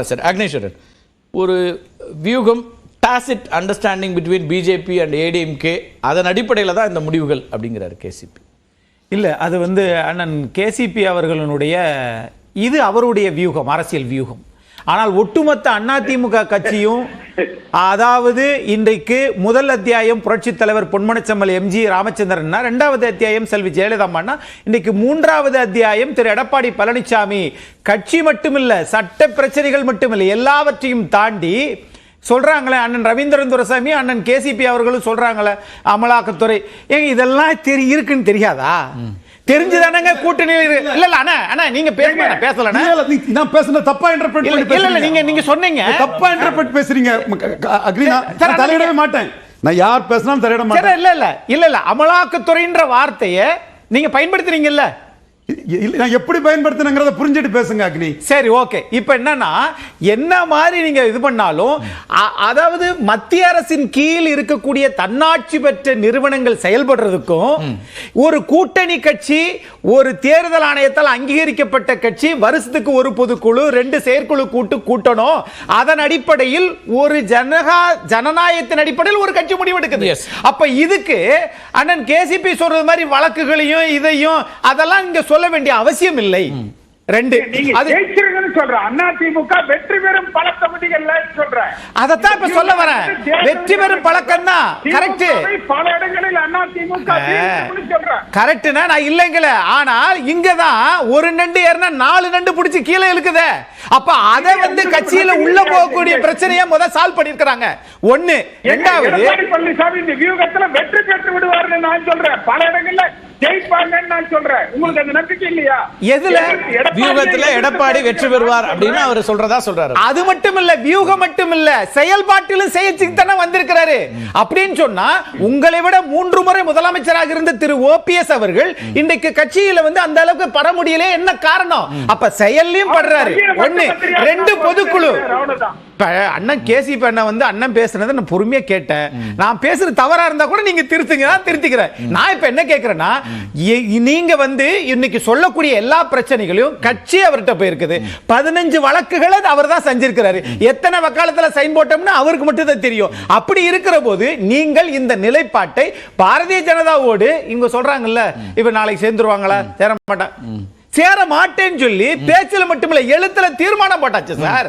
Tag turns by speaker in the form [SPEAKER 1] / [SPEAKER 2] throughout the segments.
[SPEAKER 1] Sir அக்னேஸ்வரன், ஒரு வியூகம் tacit understanding between BJP and ADMK, அதன் அடிப்படையில் தான் இந்த முடிவுகள் அப்படிங்கிறாரு கேசிபி.
[SPEAKER 2] இல்லை, அது அண்ணன் கேசிபி அவர்களுடைய இது அவருடைய வியூகம், அரசியல் வியூகம். ஆனால் ஒட்டுமொத்த அதிமுக கட்சியும், அதாவது இன்றைக்கு முதல் அத்தியாயம் புரட்சித் தலைவர் பொன்மனச்செம்மல் எம்ஜி ராமச்சந்திரன், இரண்டாவது அத்தியாயம் செல்வி ஜெயலலிதா, இன்றைக்கு மூன்றாவது அத்தியாயம் திரு எடப்பாடி பழனிசாமி. கட்சி மட்டுமில்ல, சட்ட பிரச்சனைகள் மட்டுமில்லை, எல்லாவற்றையும் தாண்டி சொல்றாங்களே அண்ணன் ரவீந்திரன் துரைசாமி, அண்ணன் கேசிபி அவர்களும் சொல்றாங்களே அமலாக்கத்துறை. ஏங்க இதெல்லாம் இருக்குன்னு தெரியாதா? தெரிஞ்சுதானங்க கூட்டணி. இல்ல இல்ல அண்ணா அண்ணா நீங்க பேசல
[SPEAKER 3] நான் பேசுன தப்பா இன்டர்பிரட் பண்ணி
[SPEAKER 2] இல்ல இல்ல நீங்க சொன்னீங்க
[SPEAKER 3] தப்பா இன்டர்பிரட் பேசுறீங்க. அக்ரி, நான் தலையிடவே மாட்டேன். நான் யார் பேசினாலும் தலையிட மாட்டேன்.
[SPEAKER 2] இல்ல இல்ல இல்ல இல்ல அமலாக்கத்துறைன்ற வார்த்தையை நீங்க பயன்படுத்துறீங்கல்ல,
[SPEAKER 3] நான் எப்படி பயன்படுத்தினங்கிறத புரிஞ்சுட்டு பேசுங்க அக்னி.
[SPEAKER 2] சரி, ஓகே. இப்ப என்னன்னா, என்ன மாதிரி நீங்க இது பண்ணாலும், அதாவது மத்திய அரசின் கீழ் இருக்கக்கூடிய தன்னாட்சி பெற்ற நிறுவனங்கள் செயல்படுறதுக்கும், ஒரு கூட்டணி கட்சி, ஒரு தேர்தல் ஆணையத்தால் அங்கீகரிக்கப்பட்ட கட்சி வருஷத்துக்கு ஒரு பொதுக்குழு 2 செயற்குழு கூட்டணும், அதன் அடிப்படையில் ஒரு ஜனநாயகத்தின் அடிப்படையில் ஒரு கட்சி முடிவெடுக்குது. அப்ப இதுக்கு அண்ணன் கேசிபி சொல்றது மாதிரி வழக்குகளையும் இதையும் அதெல்லாம் இங்க சொல்ல வேண்டிய அவசியம் இல்லை. ரெண்டு
[SPEAKER 4] அதிமுக வெற்றி பெறும் பல தொகுதிகள்ல சொல்றேன்.
[SPEAKER 2] அதத்தான் இப்ப சொல்ல வரேன். வெற்றி பெறும் பழக்கம் தான் கரெக்ட்.
[SPEAKER 4] பல இடங்களில் அதிமுக
[SPEAKER 2] கரெக்ட்னா நான் இல்லைங்கள. ஆனால் இங்கதான் ஒரு நண்டு ஏறினா 4 நண்டு பிடிச்சி கீழே இழுக்குதே. அப்ப அதை கட்சியில உள்ள போகக்கூடிய பிரச்சனையை முதல் சால்வ் பண்ணிருக்காங்க. ஒண்ணு. இரண்டாவது,
[SPEAKER 4] பழனிசாமி இந்த வியூகத்துல வெற்றி பெற்று விடுவார்னு நான் சொல்றேன். பல இடங்கள்ல ஜெயிப்பாங்கன்னு நான் சொல்றேன். உங்களுக்கு அந்த நம்பிக்கை இல்லையா?
[SPEAKER 2] எதுல?
[SPEAKER 1] வியூகத்துல எடப்பாடி வெற்றி பெறுவார் அப்படின்னு அவர் சொல்றதா சொல்றாரு.
[SPEAKER 2] அது மட்டும் இல்ல, வியூகம் மட்டும் இல்ல, செயல்பாட்டிலும் செயற்சிக்கு தானே வந்திருக்கிறாரு. அப்படின்னு சொன்னா உங்களை விட 3 முறை முதலமைச்சராக இருந்த திரு ஓபிஎஸ் அவர்கள் இன்றைக்கு கட்சியில அந்த அளவுக்கு பட முடியல. என்ன காரணம்? அப்ப செயல்லையும் படுறாரு. 1 2 பொதுக்குழு. அண்ணன் கேசிபி அண்ணன் அண்ணன் பேசுனதை நான் பொறுமையா கேட்டேன். நான் பேசுறது தவறா இருந்தா கூட நீங்க திருத்துங்க, நான் திருத்திக்கிறேன். நான் இப்ப என்ன கேட்கிறேன்னா, நீங்க இன்னைக்கு சொல்லக்கூடிய எல்லா பிரச்சனைகளையும் கட்சி அவர்கிட்ட போயிருக்குது. 15 வழக்குகளை அவர் தான் செஞ்சிருக்கிறாரு. எத்தனை வக்காலத்துல சைன் போட்டோம்னு அவருக்கு மட்டும் தான் தெரியும். அப்படி இருக்கிற போது நீங்கள் இந்த நிலைப்பாட்டை பாரதிய ஜனதாவோடு இவங்க சொல்றாங்கல்ல, இப்ப நாளைக்கு சேர்ந்துருவாங்களா? சேர மாட்டான், சேர மாட்டேன்னு சொல்லி பேச்சில மட்டுமில்ல எழுத்துல தீர்மானம் போட்டாச்சு சார்.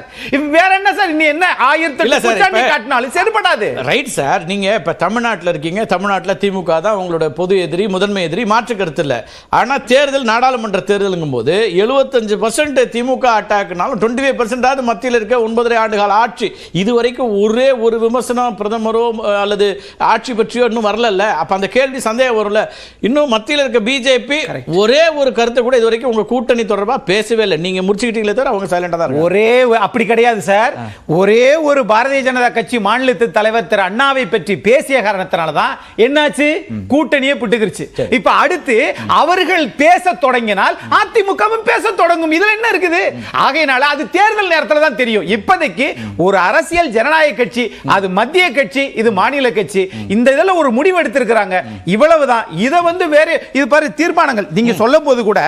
[SPEAKER 2] வேற என்ன சார்? இன்னும் என்ன 1000 காட்டினாலும் சரிபடாது.
[SPEAKER 1] Right sir. நீங்க இப்ப தமிழ்நாட்டில் இருக்கீங்க. தமிழ்நாட்டில் திமுக தான் உங்களோட பொது எதிரி, முதன்மை எதிரி, மாற்று கருத்து இல்ல. ஆனா தேர்தல், நாடாளுமன்ற தேர்தலுங்கும் போது 75% திமுக அட்டாக்னாலும் 25% மத்தியில் இருக்க 9.5 ஆண்டுகால ஆட்சி, இதுவரைக்கும் ஒரே ஒரு விமர்சனம் பிரதமரோ அல்லது ஆட்சி பற்றியோ இன்னும் வரல. அப்ப அந்த கேள்வி சந்தேகம் வரல. இன்னும் மத்தியில் இருக்க பிஜேபி ஒரே ஒரு கருத்தை கூட இதுவரைக்கும் உங்க கூட்டணி தொடர்பா பேசவே இல்லை. நீங்க முடிச்சுக்கிட்டீங்களே தவிர அவங்க சைலண்டா தான் இருக்காங்க.
[SPEAKER 2] ஒரே அப்படி கிடையாது சார். ஒரே ஒரு பாரதிய ஜனதா கட்சி மாநிலத்து தலைவர் திரு அண்ணாவை பற்றி பேசிய காரணத்தினால தான் என்னாச்சு, கூட்டணியே புட்டுக்கிருச்சு. இப்ப அடுத்து அவர்கள் பேச தொடங்கினால் அதிமுகவும் பேச தொடங்கும். இதுல என்ன இருக்குது? ஆகையினால அது தேர்தல் நேரத்தில் தான் தெரியும். இப்போதைக்கு ஒரு அரசியல் ஜனநாயக கட்சி, அது மத்திய கட்சி, இது மாநில கட்சி, இந்த இதெல்லாம் ஒரு முடிவு எடுத்திருக்கிறாங்க. இவ்வளவுதான். இதை வேற இது பாரு தீர்மானங்கள் நீங்க சொல்லும் போது கூட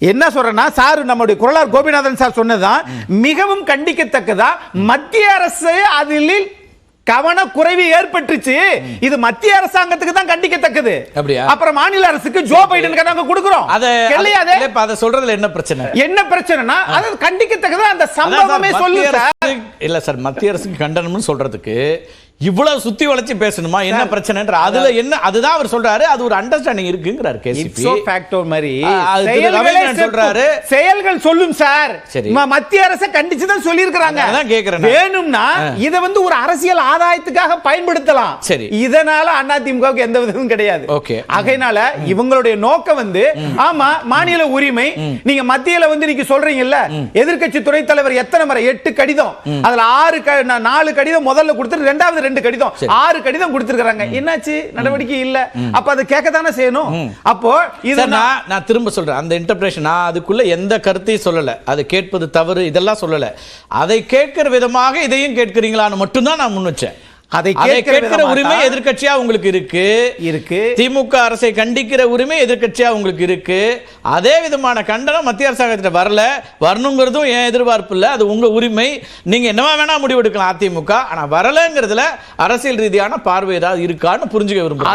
[SPEAKER 2] என்ன சொல்றேன்னா, சார் நம்முடைய குரலார் கோபிநாதன் சார் சொன்னதுதான் மிகவும் கண்டிக்கத்தக்கதா. மத்திய அரசு அதில் கவனக்குறைவு ஏற்பட்டுச்சு. இது மத்திய அரசாங்கத்துக்கு தான் கண்டிக்கத்தக்கது. அப்புறம் மாநில அரசுக்கு ஜோ பைடன் நாங்க கொடுக்கிறோம்.
[SPEAKER 1] அத சொல்றதுல என்ன பிரச்சனை?
[SPEAKER 2] என்ன பிரச்சனைனா அது கண்டிக்கத்தக்கது. அந்த சம்பவமே சொல்லுங்க.
[SPEAKER 1] இல்ல சார், மத்திய அரசுக்கு கண்டனம்னு சொல்றதுக்கு இவ்வளவு சுத்தி வளைச்சு பேசணுமா? என்ன பிரச்சனைன்ற அதுல என்ன, அதுதான் அவர் சொல்றாரு. அது ஒரு அண்டர்ஸ்டாண்டிங் இருக்குங்கிறார் கேசிபி.
[SPEAKER 2] மாதிரி
[SPEAKER 1] சொல்றாரு,
[SPEAKER 2] செயல்கள் சொல்லும் சார். மத்திய அரசை கண்டிச்சு தான் சொல்லி இருக்காங்க.
[SPEAKER 1] அதான் கேக்குறேன்.
[SPEAKER 2] வேணும்னா இத ஒரு அரசியல் ஆதாயத்துக்காக பயன்படுத்தலாம். சரி, இதனால அதிமுகவுக்கு எந்த விதமும் கிடையாது. ஆகையினால இவங்களுடைய நோக்கம் ஆமா மாநில உரிமை. நீங்க மத்தியில நீங்க சொல்றீங்கல்ல, எதிர்க்கட்சி துணைத் தலைவர் எத்தனை முறை 8 கடிதம், அதுல 4 கடிதம் முதல்ல கொடுத்து இரண்டாவது 2 கடிதம் 6 கடிதம் கொடுத்திருக்காங்க. என்னாச்சு? நடவடிக்கை இல்ல. அப்ப அதை கேட்க தானே செய்யணும். அப்போ இது
[SPEAKER 1] நான் திரும்ப சொல்றேன், அந்த இன்டர்பிரேஷன் அதுக்குள்ள எந்த கருத்தையும் சொல்லல. அது கேட்பது தவறு இதெல்லாம் சொல்லல. அதை கேட்கிற விதமாக இதையும் கேட்கிறீங்களான்னு மட்டும் தான் நான் முன் வச்சேன்.
[SPEAKER 2] அதை
[SPEAKER 1] கேட்கிற உரிமை எதிர்க்கட்சியா உங்களுக்கு இருக்கு. திமுக அரசை கண்டிக்கிற உரிமை எதிர்க்கட்சியா உங்களுக்கு இருக்கு. அதே விதமான கண்டனம் மத்திய அரசாங்கத்திட்ட வரணுங்கிறதும் என் எதிர்பார்ப்பு இல்ல. அது உங்க உரிமை. நீங்க என்னவா வேணா முடிவெடுக்கலாம் அதிமுக. ஆனா வரலங்கிறதுல அரசியல் ரீதியான பார்வை ஏதாவது இருக்கான்னு புரிஞ்சுக்க விரும்புறேன்.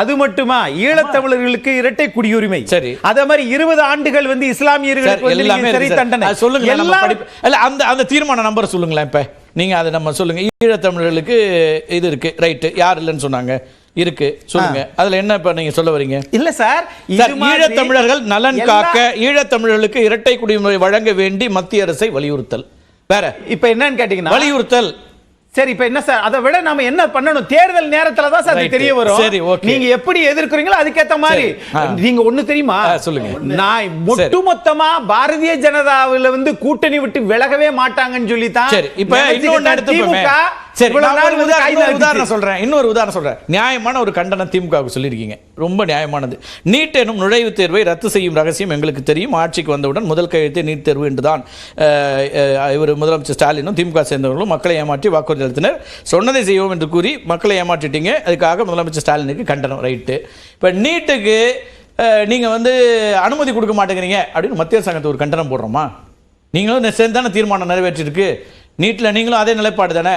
[SPEAKER 2] அது மட்டுமா ஈழத்தமிழர்களுக்கு இரட்டை குடியுரிமை.
[SPEAKER 1] சரி.
[SPEAKER 2] அதே மாதிரி 20 ஆண்டுகள் வந்து இஸ்லாமியர்களுக்கு
[SPEAKER 1] எல்லாமே
[SPEAKER 2] சிறை தண்டனை.
[SPEAKER 1] சொல்லுங்க. அந்த தீர்மான நம்பர் சொல்லுங்களேன். இப்ப நீங்க அதை நம்ம சொல்லுங்க. ஈழத்தமிழர்களுக்கு இது இருக்கு, ரைட். யார் இல்லைன்னு சொன்னாங்க? இருக்கு, சொல்லுங்க. அதுல என்ன இப்ப நீங்க சொல்ல வரீங்க?
[SPEAKER 2] இல்ல சார்,
[SPEAKER 1] ஈழத்தமிழர்கள் நலன் காக்க ஈழத்தமிழர்களுக்கு இரட்டை குடியுரிமை வழங்க வேண்டி மத்திய அரசை வலியுறுத்தல். வேற இப்ப என்னன்னு கேட்டீங்கன்னா வலியுறுத்தல். சரி, இப்ப என்ன சார், அதை விட நாம என்ன பண்ணணும்? தேர்தல் நேரத்துல தான் சார் தெரிய வரும். சரி, ஓகே. நீங்க எப்படி எதிர்க்கிறீங்களோ அதுக்கேத்த மாதிரி. நீங்க ஒண்ணு தெரியுமா? சொல்லுங்க. நான் ஒட்டுமொத்தமா பாரதிய ஜனதாவில வந்து கூட்டணி விட்டு விலகவே மாட்டாங்கன்னு சொல்லி தான். சரி, இப்ப இன்னொன்னு எடுத்துப்போமே. சரி, உதாரணம் சொல்றேன். இன்னொரு உதாரணம் சொல்றேன். நியாயமான ஒரு கண்டனம் திமுகவுக்கு சொல்லியிருக்கீங்க, ரொம்ப நியாயமானது. நீட் எனும் நுழைவுத் தேர்வை ரத்து செய்யும் ரகசியம் எங்களுக்கு தெரியும். ஆட்சிக்கு வந்தவுடன் முதல் கையெழுத்து நீட் தேர்வு என்றுதான் இவர் முதலமைச்சர் ஸ்டாலினும் திமுக சேர்ந்தவர்களும் மக்களை ஏமாற்றி வாக்குறுதி அளித்தனர். சொன்னதை செய்வோம் என்று கூறி மக்களை ஏமாற்றிட்டீங்க. அதுக்காக முதலமைச்சர் ஸ்டாலினுக்கு கண்டனம். ரைட்டு. இப்போ நீட்டுக்கு நீங்க வந்து அனுமதி கொடுக்க மாட்டேங்கிறீங்க அப்படின்னு மத்திய அரசாங்கத்துக்கு ஒரு கண்டனம் போடுறோமா? நீங்களும் சேர்ந்து தானே தீர்மானம் நிறைவேற்றிருக்கு. நீட்டில் நீங்களும் அதே நிலைப்பாடு தானே.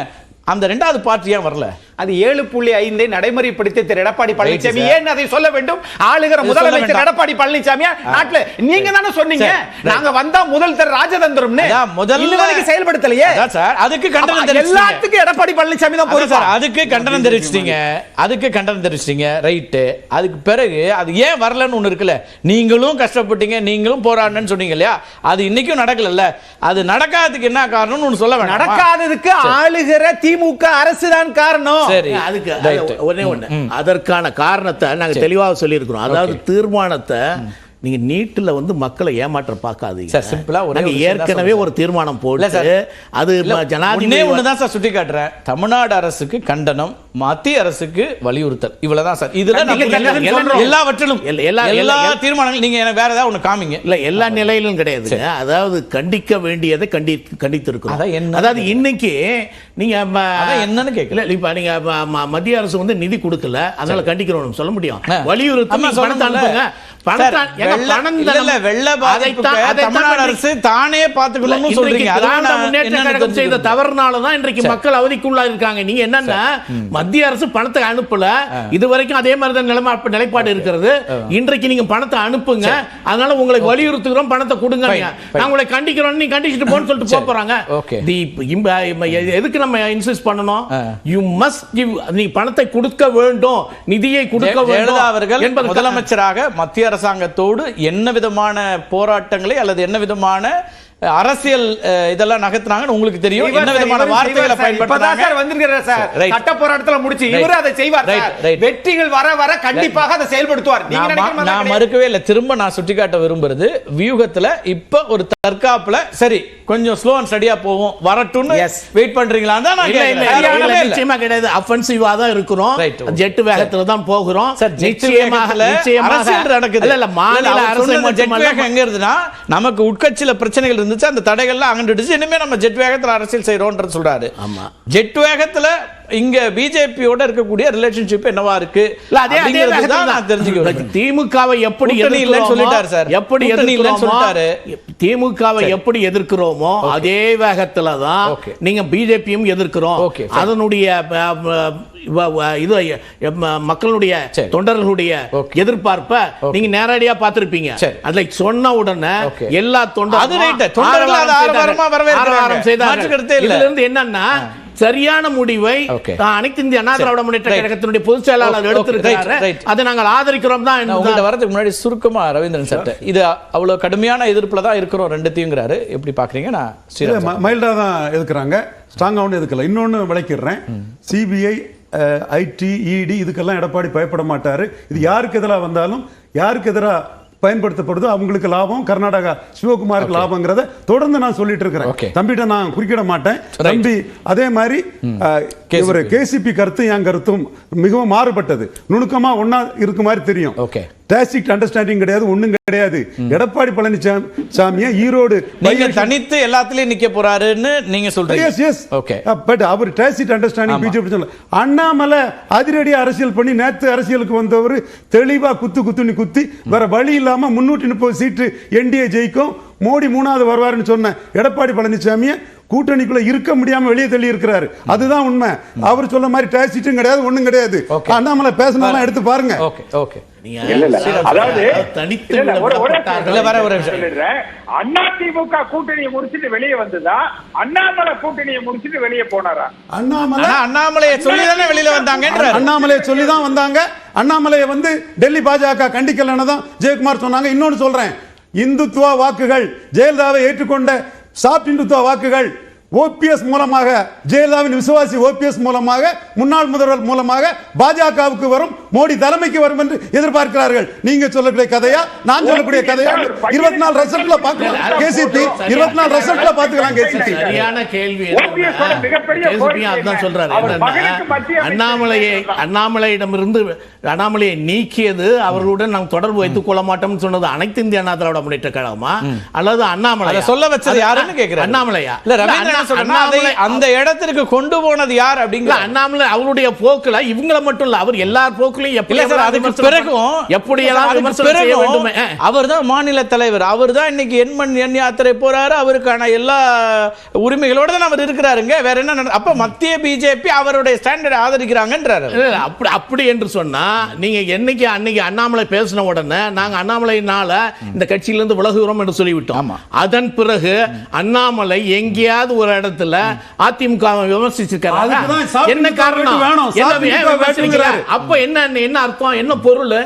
[SPEAKER 1] அந்த ரெண்டாவது பார்ட்டி ஏன் வரல? அது 7.5 நடைமுறைப்படுத்தி திரு எடப்பாடி பழனிசாமி ஏன் அதை சொல்ல வேண்டும்? ஆளுகிற முதலமைச்சர் எடப்பாடி பழனிசாமி நாட்டுல நீங்க தானே சொன்னீங்க நாங்க வந்தா முதல் தர ராஜதந்திரம்னு. முதல்ல செயல்படுத்தலையே சார். அதுக்கு கண்டனம் தெரிவிச்சீங்க. எல்லாத்துக்கும் எடப்பாடி பழனிசாமி தான் பொறுப்பு சார். அதுக்கு கண்டனம் தெரிவிச்சிட்டீங்க. ரைட். அதுக்கு பிறகு அது ஏன் வரலன்னு ஒண்ணு இருக்குல்ல. நீங்களும் கஷ்டப்பட்டீங்க, நீங்களும் போராடணும்னு சொன்னீங்க இல்லையா? அது இன்னைக்கும் நடக்கல. அது நடக்காததுக்கு என்ன காரணம்னு ஒண்ணு சொல்ல வேண்டாம். நடக்காததுக்கு ஆளுகிற திமுக அரசு தான் காரணம்.
[SPEAKER 5] அதுக்கு ஒண்ணே ஒண்ணு, அதற்கான காரணத்தை நாங்க தெளிவாக சொல்லி இருக்கிறோம். அதாவது தீர்மானத்தை நீங்க நீட்ல வந்து மக்களை ஏமாற்ற பார்க்காதீங்க.
[SPEAKER 1] சிம்பிளா
[SPEAKER 5] ஏற்கனவே ஒரு தீர்மானம் போட்டு அது
[SPEAKER 1] ஜனாதிபதி ஒண்ணுதான் சார் சுட்டி காட்டுறேன். தமிழ்நாடு அரசுக்கு கண்டனம், மத்திய அரசுக்கு வலியுறுத்தல். இவ்வளவுதான் சார். இதுல எல்லாவற்றிலும் எல்லா தீர்மானங்களும் நீங்க வேற ஏதாவது ஒண்ணு காமிங்க.
[SPEAKER 5] இல்ல, எல்லா நிலையிலும் கிடையாது. அதாவது கண்டிக்க வேண்டியதை கண்டித்திருக்கிறோம். அதாவது இன்னைக்கு நீங்க
[SPEAKER 1] என்னன்னு கேட்கல.
[SPEAKER 5] இப்ப நீங்க மத்திய அரசு வந்து நிதி கொடுக்கல, அதனால கண்டிக்கிறோம் சொல்ல முடியும். வலியுறுத்தி பணத்தை அனுப்புங்க. செய்த தவறுனாலதான் இன்றைக்கு மக்கள் அவதிக்குள்ளா இருக்காங்க. நீங்க என்னன்னா மத்திய அரசு பணத்தை அனுப்பல, இதுவரைக்கும் அதே மாதிரிதான் நிலைப்பாடு இருக்கிறது. இன்றைக்கு நீங்க பணத்தை அனுப்புங்க, அதனால உங்களை வலியுறுத்துகிறோம், பணத்தை கொடுங்க. நான் உங்களை கண்டிக்கிறோம், நீங்க கண்டிச்சுட்டு போன்னு சொல்லிட்டு போறாங்க. எதுக்கு நம்ம இன்சிஸ்ட் பண்ணணும்? You must give. நீ பணத்தை கொடுக்க வேண்டும், நிதியை கொடுக்க வேண்டும்.
[SPEAKER 1] அவர்கள் முதலமைச்சராக மத்திய அரசாங்கத்தோடு என்ன விதமான போராட்டங்களை அல்லது என்ன விதமான அரசியல் இதெல்லாம் நகர்த்துனாங்கன்னு உங்களுக்கு தெரியும். என்ன விதமான வார்த்தைகளை பயன்படுத்துறாங்க சார். வந்திருக்கிறார் சார், சட்ட போராட்டத்துல முடிச்சு இவரு அதை செய்வார். வெற்றிகள் வர வர கண்டிப்பாக அதை செயல்படுத்துவார். நான் மறுக்கவே இல்லை. திரும்ப நான் சுட்டிக்காட்ட விரும்புறது, வியூகத்துல இப்ப ஒரு தற்காப்புல சரி கொஞ்சம் ஸ்லோ அண்ட் ஸ்டடியா போவோம், வரட்டும்னு வெயிட் பண்றீங்களா?
[SPEAKER 5] நிச்சயமா கிடையாது. அஃபென்சிவா தான் இருக்கிறோம், ஜெட் வேகத்துல தான் போகிறோம். நிச்சயமாக
[SPEAKER 1] நடக்குது. இல்ல, மாநில அரசு ஜெட் வேகம் எங்க இருந்துன்னா நமக்கு உட்கட்சியில பிரச்சனைகள் இருந்துச்சு, அந்த தடைகள்லாம் அகண்டுடுச்சு. இனிமே நம்ம ஜெட் வேகத்துல அரசியல் செய்யறோம்ன்ற சொல்றாரு.
[SPEAKER 5] ஆமா,
[SPEAKER 1] ஜெட் வேகத்துல இங்க பிஜேபியோட இருக்கக்கூடிய ரிலேஷன்ஷிப் என்னவா இருக்கு
[SPEAKER 5] திமுகவை எப்படி
[SPEAKER 1] சொல்லிட்டாரு சார்.
[SPEAKER 5] எப்படி சொல்லிட்டாரு? திமுகவை எப்படி எதிர்க்கிறோமோ அதே வேகத்துல தான் நீங்க பிஜேபியும் எதிர்க்கிறோம். அதனுடைய மக்களுடைய தொண்டர்களுடைய எதிர்பார்ப்ப நீங்க நேரடியா பார்த்திருப்பீங்க. அதுல சொன்ன உடனே எல்லா தொண்டர்களும் என்னன்னா சரியான முடிவை அனைத்து இந்திய அண்ணா திராவிட முன்னேற்ற கழகத்தினுடைய பொதுச் செயலாளர் எடுத்திருக்கிறார். அதை நாங்கள் ஆதரிக்கிறோம் தான்.
[SPEAKER 1] வரதுக்கு முன்னாடி சுருக்கமா ரவீந்திரன் சார், இது அவ்வளவு கடுமையான எதிர்ப்புல தான் இருக்கிறோம் ரெண்டுத்தையுங்கிறாரு. எப்படி பாக்குறீங்க? நான்
[SPEAKER 3] மைல்டா தான் எதுக்குறாங்க, ஸ்ட்ராங்காவும் எதுக்கல. இன்னொன்னு விளக்கிடுறேன். சிபிஐ, ஐடி, இடி இதுக்கெல்லாம் எடப்பாடி பயப்பட மாட்டாரு. இது யாருக்கு எதிராக வந்தாலும், யாருக்கு எதிராக பயன்படுத்தப்படுதோ அவங்களுக்கு லாபம், கர்நாடகா சிவகுமாருக்கு லாபங்கிறத தொடர்ந்து நான் சொல்லிட்டு இருக்கிறேன். தம்பிட்ட நான் குறுக்கிட மாட்டேன். தம்பி அதே மாதிரி கேசிபி கருத்து என் கருத்தும் மிகவும் மாறுபட்டது, நுணுக்கமா ஒன்னா இருக்கு மாதிரி தெரியும். டாசிக் அண்டர்ஸ்டாண்டிங் கிடையாது, ஒண்ணும் கிடையாது. எடப்பாடி பழனிசாமியை ஈரோடு
[SPEAKER 1] நீங்க தனித்து எல்லாத்துலயும் நிக்க போறாருன்னு நீங்க சொல்றீங்க.
[SPEAKER 3] Yes yes
[SPEAKER 1] okay.
[SPEAKER 3] பட் அவர் டாசிட் அண்டர்ஸ்டாண்டிங் பிஜேபி சொல்ல. அண்ணாமலை அதிரடி அரசியல் பண்ணி நேத்து அரசியலுக்கு வந்தவர் தெளிவா குத்துன்னு குத்தி வேற வழி இல்லாம 330 சீட்டு என்டிஏ ஜெயிக்கும், மோடி 3வது வருவாருன்னு சொன்ன எடப்பாடி பழனிசாமியை கூட்டணிக்குள்ள இருக்க முடியாம வெளியே தள்ளி இருக்கிறாரு. அதுதான் உண்மை. அவர் சொல்ல மாதிரி டாசிட்டும் கிடையாது, ஒண்ணும் கிடையாது. அண்ணாமலை பேசினாலும் எடுத்து பாருங்க.
[SPEAKER 1] Okay okay.
[SPEAKER 4] அதாவது
[SPEAKER 1] அதிமுக
[SPEAKER 4] கூட்டணியை முடிச்சிட்டு வெளியே வந்ததா, அண்ணாமலை கூட்டணியை முடிச்சிட்டு வெளியே போனாரா?
[SPEAKER 1] அண்ணாமலையை சொல்லிதானே வெளியில வந்தாங்க.
[SPEAKER 3] அண்ணாமலையை சொல்லிதான் வந்தாங்க. அண்ணாமலையை வந்து டெல்லி பாஜக கண்டிக்கலன்னு தான் ஜெயக்குமார் சொன்னாங்க. இன்னொன்னு சொல்றேன், இந்துத்துவ வாக்குகள் ஜெயலலிதாவை ஏற்றுக்கொண்ட சாப்ட் இந்துத்துவ வாக்குகள் ஓபிஎஸ் மூலமாக, ஜெயலலிதாவின் விசுவாசி ஓபிஎஸ் மூலமாக, முன்னாள் முதல்வர் மூலமாக பாஜகவுக்கு வரும், மோடி தலைமைக்கு வரும் என்று எதிர்பார்க்கிறார்கள். நீங்க சொல்லக்கூடிய கதையா, நான் சொல்லக்கூடிய கதையா? 24 ரிசல்ட்ல பார்க்கலாம் கேசிபி, 24 ரிசல்ட்ல பார்த்துக்கலாம் கேசிபி.
[SPEAKER 5] சரியான கேள்வி. அதான் சொல்றாரு, அண்ணாமலையிடமிருந்து அண்ணாமலையை நீக்கியது அவர்களுடன் நாம் தொடர்பு வைத்துக் கொள்ள மாட்டோம் சொன்னது அனைத்து இந்திய அண்ணா திராவிட முன்னேற்ற கழகமா அல்லது அண்ணாமலை சொல்ல வச்சது யாருன்னு கேக்குறேன். அண்ணாமலையா?
[SPEAKER 1] அந்த இடத்திற்கு கொண்டு போனது யார் அப்படிங்கிற
[SPEAKER 5] அண்ணாமலை அவருடைய போக்குல இவங்கள மட்டும் இல்ல, அவர் எல்லார் போக்குலையும்
[SPEAKER 1] அவர் தான் மாநில தலைவர், அவர் தான் இன்னைக்கு எண் யாத்திரை போறாரு, அவருக்கான எல்லா உரிமைகளோட தான் அவர் இருக்கிறாருங்க. வேற என்ன? அப்ப மத்திய பிஜேபி அவருடைய ஸ்டாண்டர்ட் ஆதரிக்கிறாங்கன்றாரு.
[SPEAKER 5] அப்படி என்று சொன்னா நீங்க என்னைக்கு அன்னைக்கு அண்ணாமலை பேசின உடனே நாங்க அண்ணாமலையினால இந்த கட்சியிலிருந்து விலகுகிறோம் என்று சொல்லிவிட்டோம். அதன் பிறகு அண்ணாமலை எங்கேயாவது ஒரு இடத்துல அதிமுக விமர்சிச்சிருக்காரு. என்ன காரணம்? அப்ப என்ன அர்த்தம், என்ன பொருள்?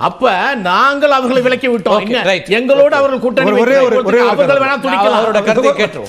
[SPEAKER 5] அப்ப நாங்கள் அவர்களை விலக்கி விட்டோம். எங்களோடு அவர்கள் கூட்டணி, அவர்கள் வேணா துடிக்கலாம்.
[SPEAKER 1] அவரோட கருத்தை கேட்டோம்.